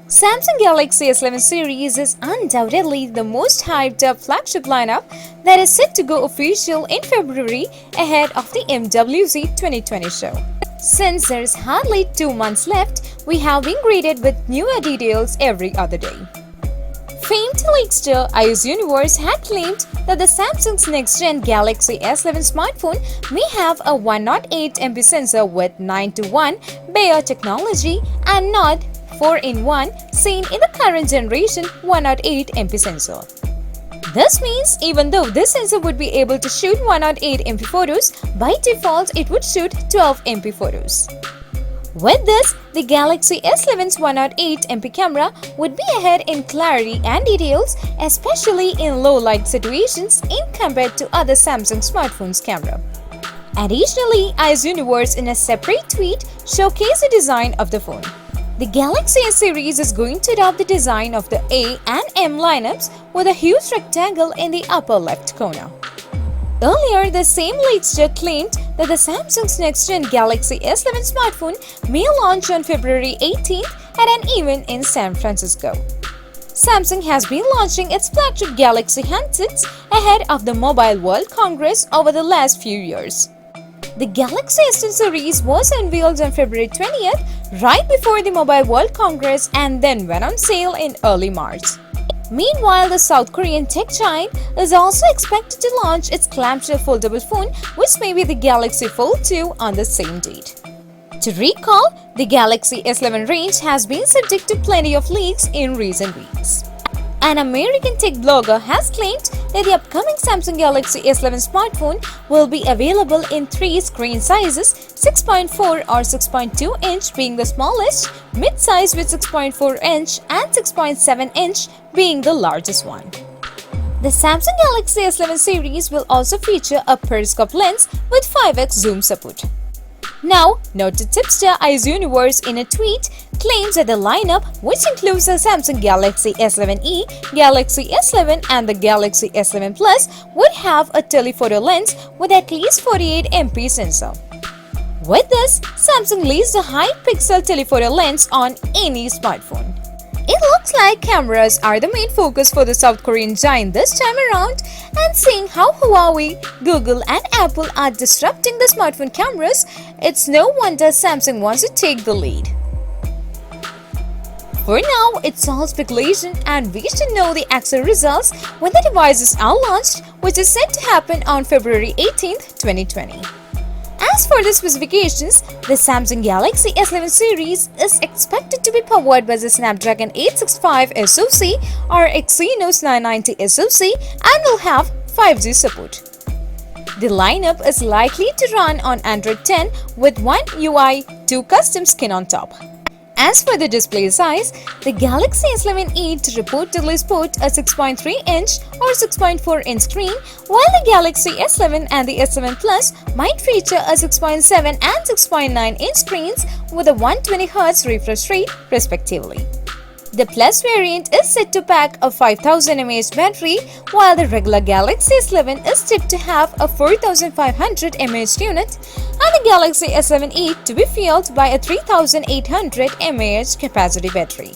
Samsung Galaxy S11 series is undoubtedly the most hyped up flagship lineup that is set to go official in February ahead of the MWC 2020 show. Since there is hardly 2 months left, we have been greeted with newer details every other day. Famed leakster iOS Universe had claimed that the Samsung's next-gen Galaxy S11 smartphone may have a 108MP sensor with 9:1 Bayer technology and not 4-in-1 seen in the current generation 108MP sensor. This means even though this sensor would be able to shoot 108MP photos, by default it would shoot 12MP photos. With this, the Galaxy S11's 108MP camera would be ahead in clarity and details, especially in low light situations in compared to other Samsung smartphones' camera. Additionally, iOS Universe in a separate tweet showcased the design of the phone. The Galaxy S series is going to adopt the design of the A and M lineups with a huge rectangle in the upper left corner. Earlier, the same leakster claimed that the Samsung's next-gen Galaxy S11 smartphone may launch on February 18th at an event in San Francisco. Samsung has been launching its flagship Galaxy handsets ahead of the Mobile World Congress over the last few years. The Galaxy S10 series was unveiled on February 20th, right before the Mobile World Congress, and then went on sale in early March. Meanwhile, the South Korean tech giant is also expected to launch its clamshell foldable phone, which may be the Galaxy Fold 2 on the same date. To recall, the Galaxy S11 range has been subject to plenty of leaks in recent weeks. An American tech blogger has claimed that the upcoming Samsung Galaxy S11 smartphone will be available in 3 screen sizes, 6.4 or 6.2 inch being the smallest, mid-size with 6.4 inch and 6.7 inch being the largest one. The Samsung Galaxy S11 series will also feature a periscope lens with 5x zoom support. Now, noted tipster iOS Universe in a tweet claims that the lineup, which includes the Samsung Galaxy S11e, Galaxy S11 and the Galaxy S11 Plus, would have a telephoto lens with at least 48MP sensor. With this, Samsung lays the high-pixel telephoto lens on any smartphone. It looks like cameras are the main focus for the South Korean giant this time around, and seeing how Huawei, Google and Apple are disrupting the smartphone cameras, it's no wonder Samsung wants to take the lead. For now, it's all speculation and we should know the actual results when the devices are launched, which is set to happen on February 18th, 2020. As for the specifications, the Samsung Galaxy S11 series is expected to be powered by the Snapdragon 865 SoC or Exynos 990 SoC and will have 5G support. The lineup is likely to run on Android 10 with One UI 2 custom skin on top. As for the display size, the Galaxy S11e reportedly sport a 6.3-inch or 6.4-inch screen, while the Galaxy S11 and the S7 Plus might feature a 6.7 and 6.9-inch screens with a 120Hz refresh rate respectively. The Plus variant is set to pack a 5000 mAh battery, while the regular Galaxy S11 is tipped to have a 4500 mAh unit and the Galaxy S7e to be fueled by a 3800 mAh capacity battery.